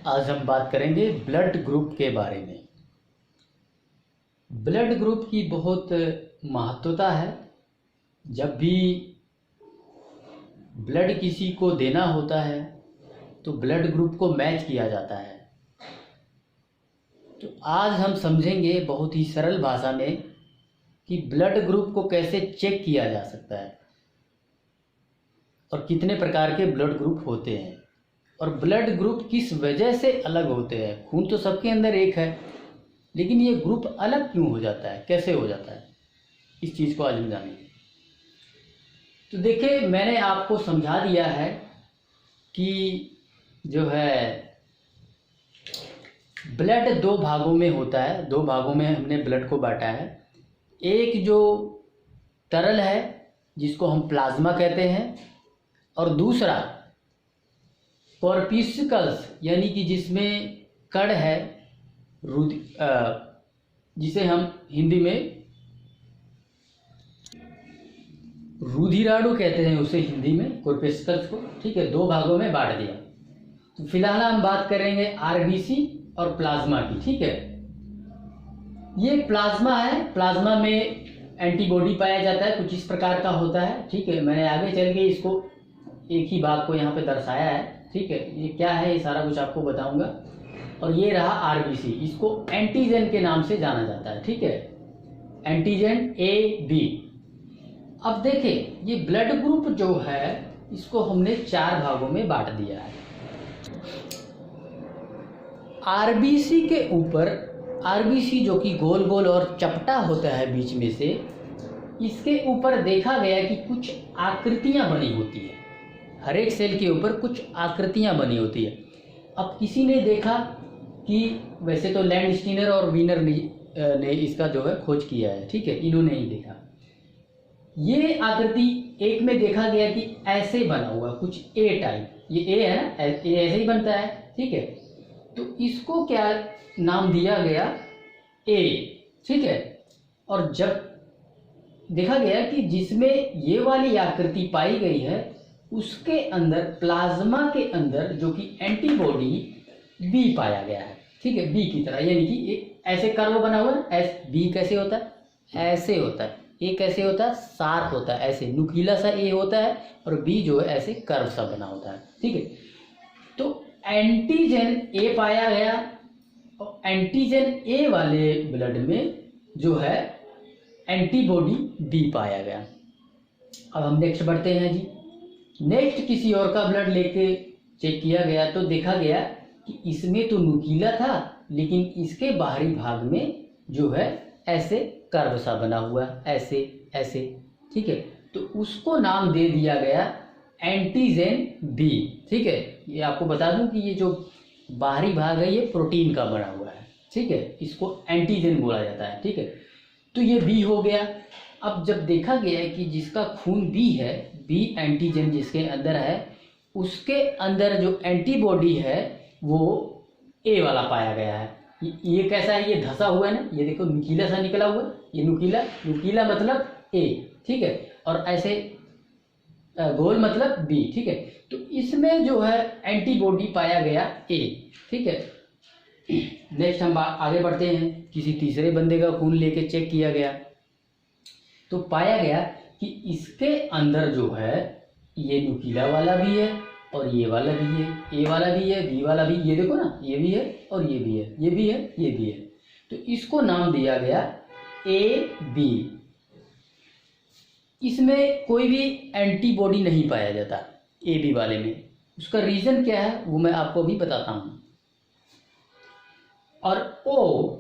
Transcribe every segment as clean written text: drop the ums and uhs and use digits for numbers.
आज हम बात करेंगे ब्लड ग्रुप के बारे में। ब्लड ग्रुप की बहुत महत्वता है। जब भी ब्लड किसी को देना होता है तो ब्लड ग्रुप को मैच किया जाता है। तो आज हम समझेंगे बहुत ही सरल भाषा में कि ब्लड ग्रुप को कैसे चेक किया जा सकता है और कितने प्रकार के ब्लड ग्रुप होते हैं और ब्लड ग्रुप किस वजह से अलग होते हैं। खून तो सबके अंदर एक है, लेकिन ये ग्रुप अलग क्यों हो जाता है, कैसे हो जाता है, इस चीज़ को आज हम जानेंगे। तो देखिए, मैंने आपको समझा दिया है कि जो है ब्लड दो भागों में होता है। दो भागों में हमने ब्लड को बांटा है। एक जो तरल है जिसको हम प्लाज्मा कहते हैं, और दूसरा कॉर्पस्कुलस यानी कि जिसमें कण है, जिसे हम हिंदी में रुधिराणु कहते हैं, उसे हिंदी में कॉर्पस्कुलस को। ठीक है, दो भागों में बांट दिया। तो फिलहाल हम बात करेंगे आरबीसी और प्लाज्मा की। ठीक है, ये प्लाज्मा है। प्लाज्मा में एंटीबॉडी पाया जाता है, कुछ इस प्रकार का होता है। ठीक है, मैंने आगे चल के इसको एक ही भाग को यहाँ पे दर्शाया है। ठीक है, ये क्या है ये सारा कुछ आपको बताऊंगा। और ये रहा आरबीसी, इसको एंटीजन के नाम से जाना जाता है। ठीक है, एंटीजन ए बी। अब देखें, ये ब्लड ग्रुप जो है इसको हमने चार भागों में बांट दिया है। आरबीसी के ऊपर, आरबीसी जो कि गोल गोल और चपटा होता है बीच में से, इसके ऊपर देखा गया कि कुछ आकृतियां बनी होती है। हर एक सेल के ऊपर कुछ आकृतियां बनी होती है। अब किसी ने देखा कि वैसे तो लैंडस्टीनर और वीनर ने इसका जो है खोज किया है। ठीक है, इन्होंने ही देखा। ये आकृति एक में देखा गया कि ऐसे बना हुआ कुछ ए टाइप, ये ए है ना, ए ऐसे ही बनता है। ठीक है, तो इसको क्या नाम दिया गया, ए। ठीक है, और जब देखा गया कि जिसमें ये वाली आकृति पाई गई है उसके अंदर, प्लाज्मा के अंदर जो कि एंटीबॉडी बी पाया गया है। ठीक है, बी की तरह, यानी कि एक ऐसे कर्व बना हुआ है। बी कैसे होता है, ऐसे होता है। ए कैसे होता है, शार्प होता है, ऐसे नुकीला सा ए होता है, और बी जो है ऐसे कर्व सा बना होता है। ठीक है, तो एंटीजन ए पाया गया और एंटीजन ए वाले ब्लड में जो है एंटीबॉडी बी पाया गया। अब हम नेक्स्ट बढ़ते हैं जी। नेक्स्ट किसी और का ब्लड लेके चेक किया गया तो देखा गया कि इसमें तो नुकीला था, लेकिन इसके बाहरी भाग में जो है ऐसे कर्व सा बना हुआ, ऐसे ऐसे। ठीक है, तो उसको नाम दे दिया गया एंटीजन बी। ठीक है, ये आपको बता दूं कि ये जो बाहरी भाग है ये प्रोटीन का बना हुआ है। ठीक है, इसको एंटीजन बोला जाता है। ठीक है, तो ये बी हो गया। अब जब देखा गया है कि जिसका खून बी है, बी एंटीजन जिसके अंदर है, उसके अंदर जो एंटीबॉडी है वो ए वाला पाया गया है। ये कैसा है, ये धसा हुआ है ना, ये देखो नुकीला सा निकला हुआ, ये नुकीला, नुकीला मतलब ए। ठीक है, और ऐसे गोल मतलब बी। ठीक है, तो इसमें जो है एंटीबॉडी पाया गया ए। ठीक है, नेक्स्ट हम आगे बढ़ते हैं। किसी तीसरे बंदे का खून लेके चेक किया गया तो पाया गया कि इसके अंदर जो है ये नुकीला वाला भी है और ये वाला भी है, ए वाला भी है, बी वाला भी। ये देखो ना, ये भी है और ये भी है, ये भी है, ये भी है। तो इसको नाम दिया गया ए बी। इसमें कोई भी एंटीबॉडी नहीं पाया जाता ए बी वाले में। उसका रीजन क्या है वो मैं आपको भी बताता हूं। और ओ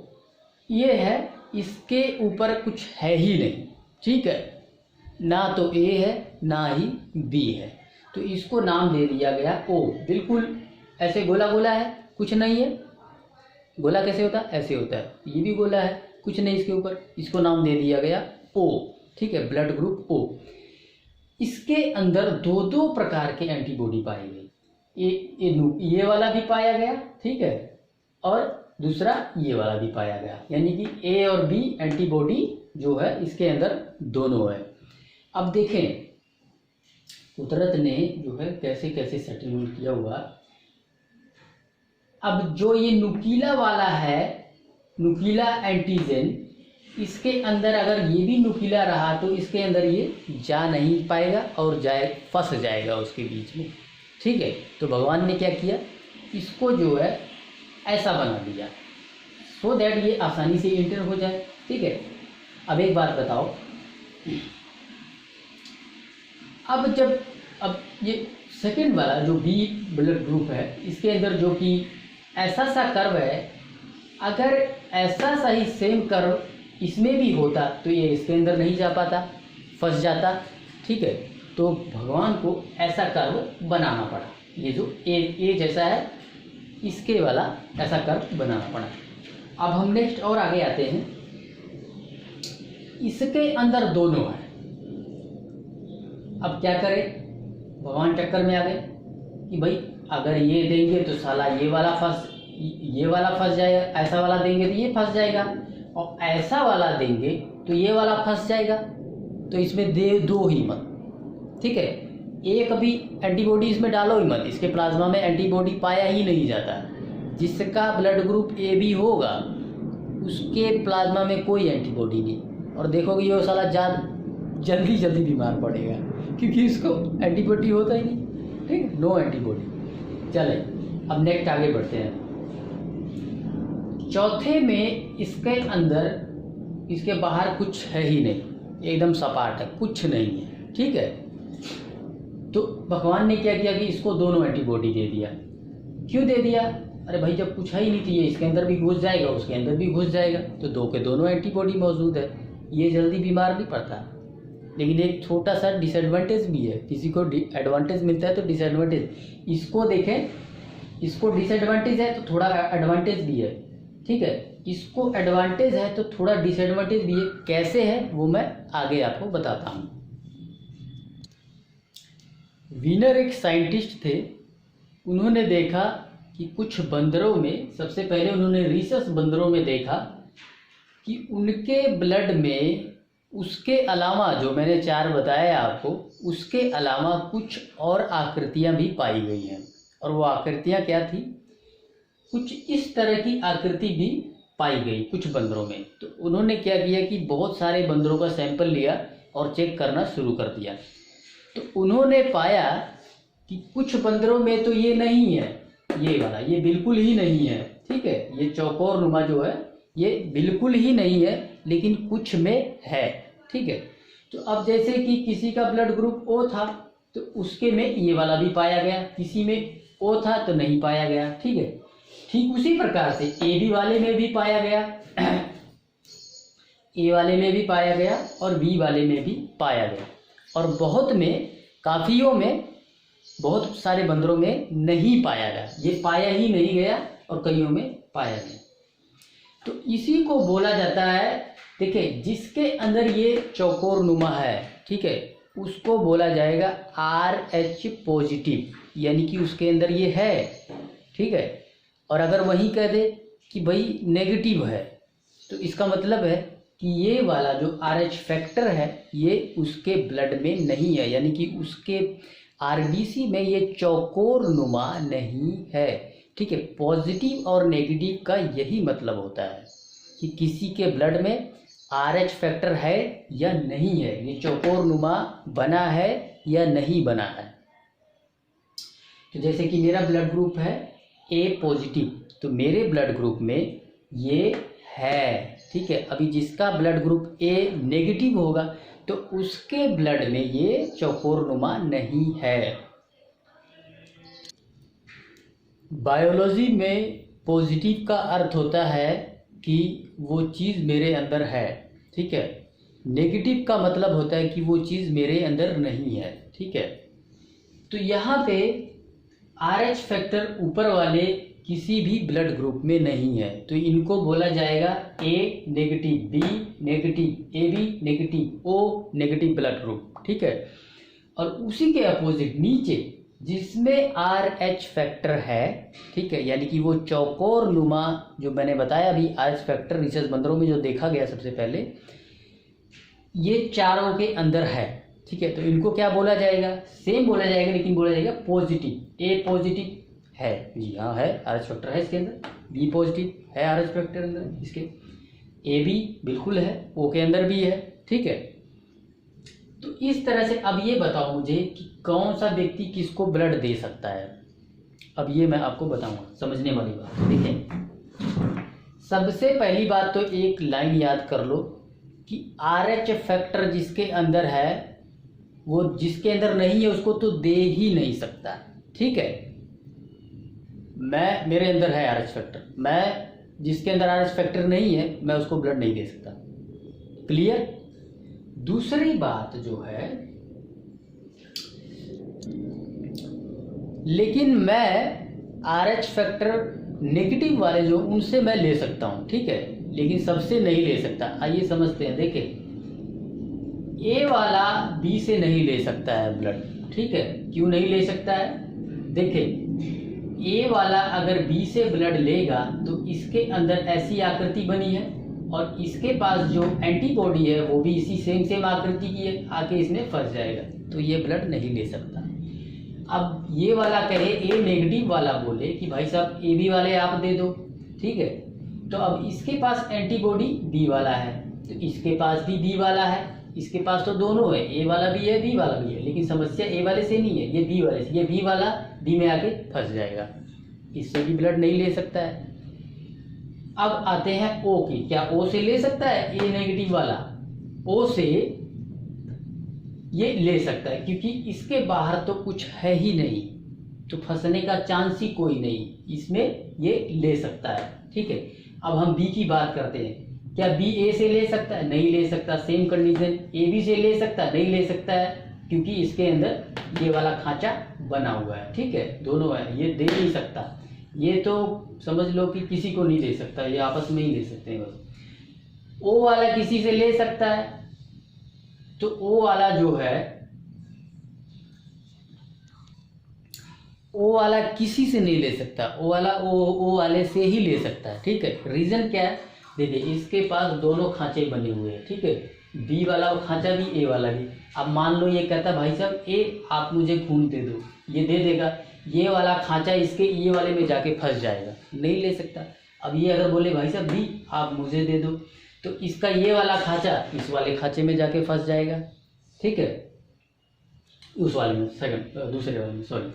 ये है, इसके ऊपर कुछ है ही नहीं। ठीक है, ना तो ए है ना ही बी है, तो इसको नाम दे दिया गया ओ। बिल्कुल ऐसे गोला गोला है, कुछ नहीं है। गोला कैसे होता है, ऐसे होता है। ये भी गोला है, कुछ नहीं इसके ऊपर, इसको नाम दे दिया गया ओ। ठीक है, ब्लड ग्रुप ओ। इसके अंदर दो दो प्रकार के एंटीबॉडी पाई गई। ये वाला भी पाया गया, ठीक है, और दूसरा ये वाला भी पाया गया, यानी कि ए और बी एंटीबॉडी जो है इसके अंदर दोनों है। अब देखें कुदरत ने जो है कैसे कैसे सेटलमेंट किया हुआ। अब जो ये नुकीला वाला है, नुकीला एंटीजन, इसके अंदर अगर ये भी नुकीला रहा तो इसके अंदर ये जा नहीं पाएगा और फंस जाएगा उसके बीच में। ठीक है, तो भगवान ने क्या किया, इसको जो है ऐसा बना दिया सो दैट ये आसानी से इंटर हो जाए। ठीक है, अब एक बात बताओ, अब ये सेकंड वाला जो बी ब्लड ग्रुप है, इसके अंदर जो कि ऐसा सा कर्व है, अगर ऐसा सा ही सेम कर्व इसमें भी होता तो ये इसके अंदर नहीं जा पाता, फंस जाता। ठीक है, तो भगवान को ऐसा कर्व बनाना पड़ा, ये जो ए जैसा है इसके वाला ऐसा कर्व बनाना पड़ा। अब हम नेक्स्ट और आगे आते हैं, इसके अंदर दोनों है। अब क्या करें, भगवान चक्कर में आ गए कि भाई अगर ये देंगे तो साला ये वाला फंस जाएगा, ऐसा वाला देंगे तो ये फंस जाएगा, और ऐसा वाला देंगे तो ये वाला फंस जाएगा, तो इसमें दो ही मत। ठीक है, एक भी एंटीबॉडी इसमें डालो ही मत, इसके प्लाज्मा में एंटीबॉडी पाया ही नहीं जाता। जिसका ब्लड ग्रुप ए बी होगा उसके प्लाज्मा में कोई एंटीबॉडी नहीं, और देखोगे ये साला जल्दी बीमार पड़ेगा क्योंकि इसको एंटीबॉडी होता ही नहीं। ठीक है, नो एंटीबॉडी। चले अब नेक्स्ट आगे बढ़ते हैं। चौथे में इसके अंदर, इसके बाहर कुछ है ही नहीं, एकदम सपाट है, कुछ नहीं है। ठीक है, तो भगवान ने क्या किया कि इसको दोनों एंटीबॉडी दे दिया। क्यों दे दिया? अरे भाई जब कुछ है ही नहीं तो ये इसके अंदर भी घुस जाएगा, उसके अंदर भी घुस जाएगा, तो दो के दोनों एंटीबॉडी मौजूद है, ये जल्दी बीमार नहीं पड़ता। लेकिन एक छोटा सा डिसएडवांटेज भी है, किसी को एडवांटेज मिलता है तो डिसएडवांटेज। इसको देखें, इसको डिसएडवांटेज है तो थोड़ा एडवांटेज भी है। ठीक है, इसको एडवांटेज है तो थोड़ा डिसएडवांटेज भी है। कैसे है वो मैं आगे आपको बताता हूँ। वीनर एक साइंटिस्ट थे, उन्होंने देखा कि कुछ बंदरों में, सबसे पहले उन्होंने रीसस बंदरों में देखा कि उनके ब्लड में उसके अलावा, जो मैंने 4 बताया आपको, उसके अलावा कुछ और आकृतियां भी पाई गई हैं। और वो आकृतियां क्या थी? कुछ इस तरह की आकृति भी पाई गई कुछ बंदरों में। तो उन्होंने क्या किया कि बहुत सारे बंदरों का सैंपल लिया और चेक करना शुरू कर दिया। तो उन्होंने पाया कि कुछ बंदरों में तो ये नहीं है, ये वाला, ये बिल्कुल ही नहीं है। ठीक है, ये चौकोर नुमा जो है ये बिल्कुल ही नहीं है, लेकिन कुछ में है। ठीक है, तो अब जैसे कि किसी का ब्लड ग्रुप ओ था तो उसके में ये वाला भी पाया गया, किसी में ओ था तो नहीं पाया गया। ठीक है, ठीक उसी प्रकार से ए बी वाले में भी पाया गया, ए वाले में भी पाया गया और बी वाले में भी पाया गया, और बहुत में, काफियों में, बहुत सारे बंदरों में नहीं पाया गया, ये पाया ही नहीं गया, और कईयों में पाया गया। तो इसी को बोला जाता है, देखिए जिसके अंदर ये चौकोर नुमा है, ठीक है, उसको बोला जाएगा RH पॉजिटिव, यानी कि उसके अंदर ये है। ठीक है, और अगर वही कह दे कि भाई नेगेटिव है तो इसका मतलब है कि ये वाला जो RH फैक्टर है ये उसके ब्लड में नहीं है, यानी कि उसके RBC में ये चौकोर नुमा नहीं है। ठीक है, पॉजिटिव और नेगेटिव का यही मतलब होता है कि किसी के ब्लड में RH फैक्टर है या नहीं है, ये चौकोर नुमा बना है या नहीं बना है। तो जैसे कि मेरा ब्लड ग्रुप है A पॉजिटिव, तो मेरे ब्लड ग्रुप में ये है। ठीक है, अभी जिसका ब्लड ग्रुप A नेगेटिव होगा तो उसके ब्लड में ये चौकोर नुमा नहीं है। बायोलॉजी में पॉजिटिव का अर्थ होता है कि वो चीज़ मेरे अंदर है। ठीक है, नेगेटिव का मतलब होता है कि वो चीज़ मेरे अंदर नहीं है। ठीक है, तो यहाँ पे RH फैक्टर ऊपर वाले किसी भी ब्लड ग्रुप में नहीं है, तो इनको बोला जाएगा A negative, B negative, AB negative, O negative blood group. ठीक है, और उसी के अपोजिट नीचे जिसमें RH फैक्टर है, ठीक है, यानी कि वो चौकोर नुमा जो मैंने बताया अभी, RH फैक्टर रिसर्च बंदरों में जो देखा गया सबसे पहले, ये चारों के अंदर है। ठीक है, तो इनको क्या बोला जाएगा? सेम बोला जाएगा, लेकिन बोला जाएगा पॉजिटिव। A पॉजिटिव, है जी, हाँ है, RH फैक्टर है इसके अंदर, बी पॉजिटिव है RH फैक्टर अंदर इसके, AB बिल्कुल है, O के अंदर भी है, ठीक है। तो इस तरह से अब ये बताओ मुझे कि कौन सा व्यक्ति किसको ब्लड दे सकता है। अब ये मैं आपको बताऊंगा, समझने वाली बात। देखिए, सबसे पहली बात तो एक लाइन याद कर लो कि RH फैक्टर जिसके अंदर है वो जिसके अंदर नहीं है उसको तो दे ही नहीं सकता, ठीक है। मेरे अंदर है RH फैक्टर, मैं जिसके अंदर RH फैक्टर नहीं है मैं उसको ब्लड नहीं दे सकता, क्लियर। दूसरी बात जो है, लेकिन मैं RH फैक्टर नेगेटिव वाले जो उनसे मैं ले सकता हूं, ठीक है, लेकिन सबसे नहीं ले सकता। आइए समझते हैं। देखिए, A वाला B से नहीं ले सकता है ब्लड, ठीक है। क्यों नहीं ले सकता है? देखिए, A वाला अगर B से ब्लड लेगा तो इसके अंदर ऐसी आकृति बनी है और इसके पास जो एंटीबॉडी है वो भी इसी सेम आकृति की है, आके इसमें फंस जाएगा, तो ये ब्लड नहीं ले सकता। अब ये वाला कहे, A नेगेटिव वाला बोले कि भाई साहब AB वाले आप दे दो, ठीक है। तो अब इसके पास एंटीबॉडी B वाला है, तो इसके पास भी B वाला है, इसके पास तो दोनों है, A वाला भी है B वाला भी है, लेकिन समस्या A वाले से नहीं है, ये B वाले से, ये B वाला B में आके फंस जाएगा, इससे भी ब्लड नहीं ले सकता है। अब आते हैं O की, क्या O से ले सकता है? A नेगेटिव वाला O से ये ले सकता है, क्योंकि इसके बाहर तो कुछ है ही नहीं, तो फंसने का चांस ही कोई नहीं, इसमें ये ले सकता है, ठीक है। अब हम B की बात करते हैं, क्या B A से ले सकता है? नहीं ले सकता। सेम कंडीशन, A B से ले सकता है? नहीं ले सकता है, क्योंकि इसके अंदर ये वाला खांचा बना हुआ है, ठीक है, दोनों है, ये दे नहीं सकता। ये तो समझ लो कि किसी को नहीं दे सकता, ये आपस में ही ले सकते हैं बस। O वाला किसी से ले सकता है, तो O वाला जो है, O वाला किसी से नहीं ले सकता, O वाला O वाले से ही ले सकता है, ठीक है। रीजन क्या है? देखिए, इसके पास दोनों खांचे बने हुए हैं, ठीक है, B वाला खांचा भी A वाला भी। अब मान लो ये कहता है भाई साहब A आप मुझे खून दे दो, ये दे देगा, ये वाला खांचा इसके ये वाले में जाके फंस जाएगा, नहीं ले सकता। अब ये अगर बोले भाई साहब B आप मुझे दे दो, तो इसका ये वाला खांचा इस वाले खांचे में जाके फंस जाएगा, ठीक है, उस वाले में, दूसरे वाले में, सॉरी।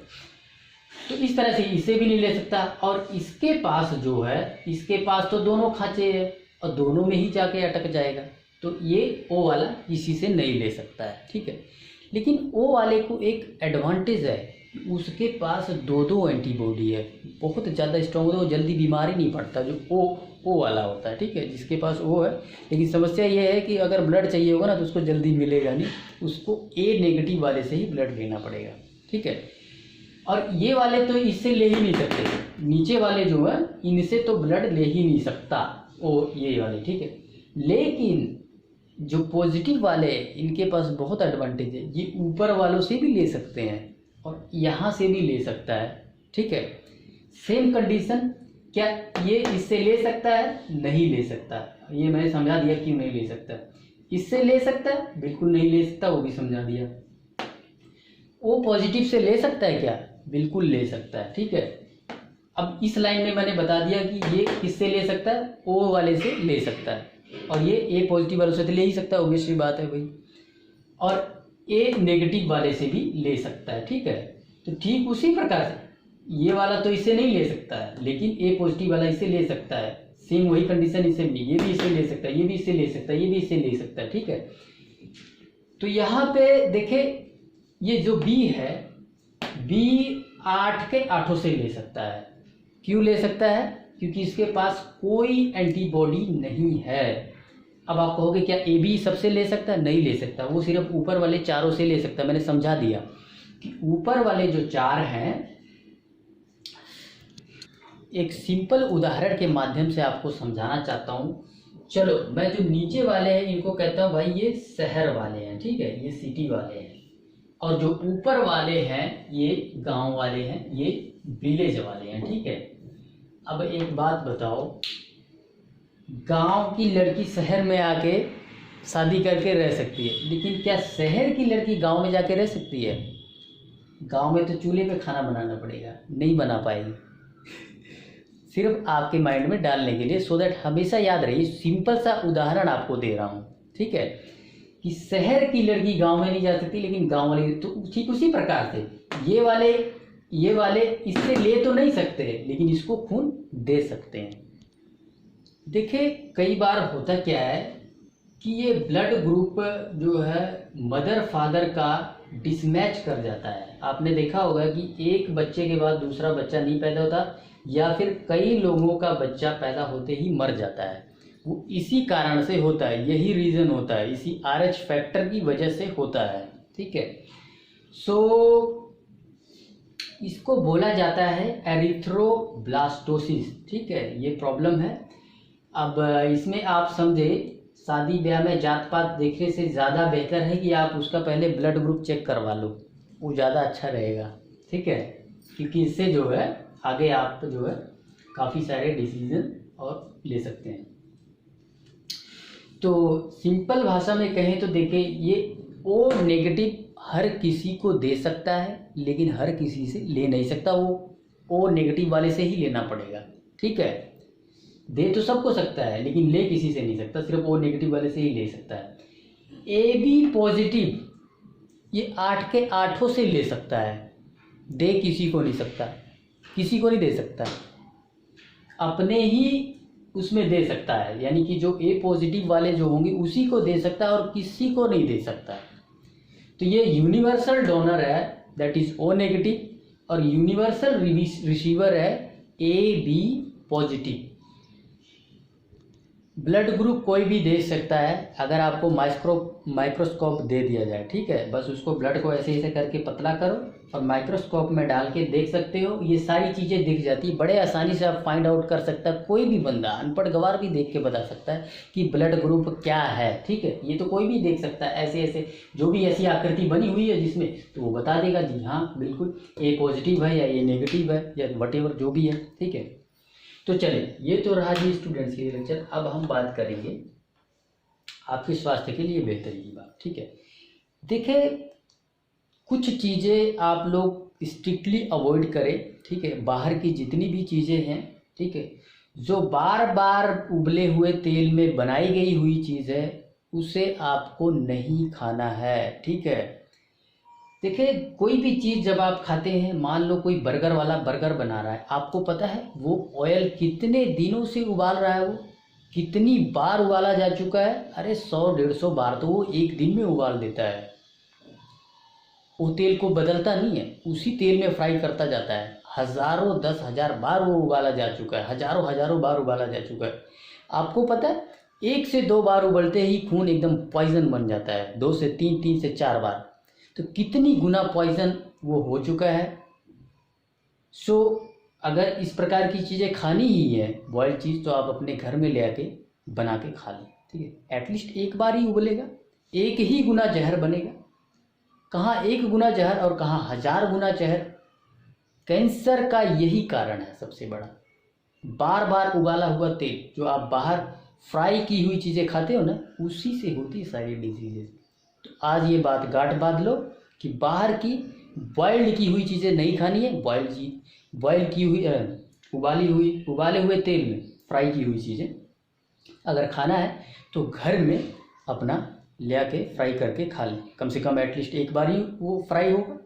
तो इस तरह से इसे भी नहीं ले सकता। और इसके पास जो है, इसके पास तो दोनों खांचे हैं और दोनों में ही जाके अटक जाएगा, तो ये O वाला इसी से नहीं ले सकता है, ठीक है। लेकिन O वाले को एक एडवांटेज है, उसके पास दो एंटीबॉडी है, बहुत ज़्यादा स्ट्रॉन्ग होता है, वो जल्दी बीमारी नहीं पड़ता, जो O वाला होता है, ठीक है, जिसके पास O है। लेकिन समस्या ये है कि अगर ब्लड चाहिए होगा ना तो उसको जल्दी मिलेगा नहीं, उसको A नेगेटिव वाले से ही ब्लड लेना पड़ेगा, ठीक है। और ये वाले तो इससे ले ही नहीं सकते, नीचे वाले जो है इनसे तो ब्लड ले ही नहीं सकता ये वाले, ठीक है। लेकिन जो पॉजिटिव वाले इनके पास बहुत एडवांटेज है, ये ऊपर वालों से भी ले सकते हैं और यहाँ से भी ले सकता है, ठीक है। सेम कंडीशन, क्या ये इससे ले सकता है? नहीं ले सकता, ये मैंने समझा दिया क्यों नहीं ले सकता। इससे ले सकता है? बिल्कुल नहीं ले सकता, वो भी समझा दिया। O पॉजिटिव से ले सकता है क्या? बिल्कुल ले सकता है, ठीक है। अब इस लाइन में मैंने बता दिया कि ये किससे ले सकता है? O वाले से ले सकता है, और ये A पॉजिटिव वालों से तो ले ही सकता है, ऑब्वियसली बात है भाई। और A नेगेटिव वाले से भी ले सकता है, ठीक है। तो ठीक उसी प्रकार से ये वाला तो इससे नहीं ले सकता है, लेकिन A पॉजिटिव वाला इससे ले सकता है, सेम वही कंडीशन इससे भी, ये भी इससे ले सकता है, ये भी इससे ले सकता है, ये भी इससे ले सकता है, ठीक है। तो यहाँ पे देखे, ये जो B है, B 8 के 8 से ले सकता है। क्यों ले सकता है? क्योंकि इसके पास कोई एंटीबॉडी नहीं है। अब आप कहोगे क्या AB सबसे ले सकता है? नहीं ले सकता, वो सिर्फ ऊपर वाले चारों से ले सकता है। मैंने समझा दिया कि ऊपर वाले जो 4 हैं, एक सिंपल उदाहरण के माध्यम से आपको समझाना चाहता हूँ। चलो, मैं जो नीचे वाले हैं इनको कहता हूँ भाई ये शहर वाले हैं, ठीक है, ये सिटी वाले हैं। और जो ऊपर वाले हैं ये गांव वाले हैं, ये विलेज वाले हैं, ठीक है। अब एक बात बताओ, गांव की लड़की शहर में आके शादी करके रह सकती है, लेकिन क्या शहर की लड़की गांव में जाके रह सकती है? गांव में तो चूल्हे पे खाना बनाना पड़ेगा, नहीं बना पाएगी। सिर्फ आपके माइंड में डालने के लिए, सो दैट हमेशा याद रहे, सिंपल सा उदाहरण आपको दे रहा हूँ, ठीक है, कि शहर की लड़की गांव में नहीं जा सकती, लेकिन गांव वाली तो ठीक उसी प्रकार से ये वाले इससे ले तो नहीं सकते, लेकिन इसको खून दे सकते हैं। देखिए कई बार होता क्या है कि ये ब्लड ग्रुप जो है मदर फादर का डिसमैच कर जाता है। आपने देखा होगा कि एक बच्चे के बाद दूसरा बच्चा नहीं पैदा होता, या फिर कई लोगों का बच्चा पैदा होते ही मर जाता है। वो इसी कारण से होता है, यही रीज़न होता है, इसी RH फैक्टर की वजह से होता है, ठीक है। सो इसको बोला जाता है एरिथ्रोब्लास्टोसिस, ठीक है, ये प्रॉब्लम है। अब इसमें आप समझे, शादी ब्याह में जात पात देखने से ज़्यादा बेहतर है कि आप उसका पहले ब्लड ग्रुप चेक करवा लो, वो ज़्यादा अच्छा रहेगा, ठीक है, क्योंकि इससे जो है आगे आप जो है काफ़ी सारे डिसीजन और ले सकते हैं। तो सिंपल भाषा में कहें तो देखिए, ये O नेगेटिव हर किसी को दे सकता है, लेकिन हर किसी से ले नहीं सकता, वो O नेगेटिव वाले से ही लेना पड़ेगा, ठीक है। दे तो सबको सकता है, लेकिन ले किसी से नहीं सकता, सिर्फ O नेगेटिव वाले से ही ले सकता है। AB पॉजिटिव ये 8 के 8 से ले सकता है, दे किसी को नहीं सकता, किसी को नहीं दे सकता, अपने ही उसमें दे सकता है, यानी कि जो A पॉजिटिव वाले जो होंगे उसी को दे सकता है और किसी को नहीं दे सकता। तो ये यूनिवर्सल डोनर है, दैट इज O नेगेटिव, और यूनिवर्सल रिसीवर है AB पॉजिटिव। ब्लड ग्रुप कोई भी दे सकता है, अगर आपको माइक्रोस्कोप दे दिया जाए, ठीक है, बस उसको ब्लड को ऐसे ऐसे करके पतला करो और माइक्रोस्कोप में डाल के देख सकते हो, ये सारी चीज़ें दिख जाती, बड़े आसानी से आप फाइंड आउट कर सकता है। कोई भी बंदा अनपढ़ गवार भी देख के बता सकता है कि ब्लड ग्रुप क्या है, ठीक है, ये तो कोई भी देख सकता है, ऐसे ऐसे जो भी ऐसी आकृति बनी हुई है जिसमें, तो वो बता देगा जी हाँ बिल्कुल A पॉजिटिव है या A नेगेटिव है या वटेवर जो भी है, ठीक है। तो चलिए, ये तो रहा जी स्टूडेंट्स के लिए लेक्चर। अब हम बात करेंगे आपके स्वास्थ्य के लिए बेहतरी की बात, ठीक है। देखिए कुछ चीज़ें आप लोग स्ट्रिक्टली अवॉइड करें, ठीक है, बाहर की जितनी भी चीज़ें हैं, ठीक है, जो बार बार उबले हुए तेल में बनाई गई हुई चीज़ है उसे आपको नहीं खाना है, ठीक है। देखिए कोई भी चीज़ जब आप खाते हैं, मान लो कोई बर्गर वाला बर्गर बना रहा है, आपको पता है वो ऑयल कितने दिनों से उबाल रहा है, वो कितनी बार उबाला जा चुका है, अरे 100-150 बार तो वो एक दिन में उबाल देता है। वो तेल को बदलता नहीं है, उसी तेल में फ्राई करता जाता है, हज़ारों 10,000 बार वो उबाला जा चुका है, हज़ारों बार उबाला जा चुका है। आपको पता है 1 से 2 बार उबलते ही खून एकदम पॉइजन बन जाता है, 2 से 3, 3 से 4 बार, तो कितनी गुना पॉइजन वो हो चुका है। सो अगर इस प्रकार की चीज़ें खानी ही है बॉइल्ड चीज़, तो आप अपने घर में ले आके बना के खा लें, ठीक है। एटलीस्ट एक बार ही उबलेगा, 1 ही गुना जहर बनेगा, कहाँ 1 गुना जहर और कहाँ 1000 गुना जहर। कैंसर का यही कारण है सबसे बड़ा, बार बार उबाला हुआ तेल, जो आप बाहर फ्राई की हुई चीज़ें खाते हो ना, उसी से होती सारी डिजीजेज। तो आज ये बात गांठ बांध लो कि बाहर की बॉइल्ड की हुई चीज़ें नहीं खानी है, बॉइल की हुई उबाले हुए तेल में फ्राई की हुई चीज़ें अगर खाना है तो घर में अपना ले आके फ्राई करके खा लें, कम से कम एटलीस्ट एक बार ही वो फ्राई होगा,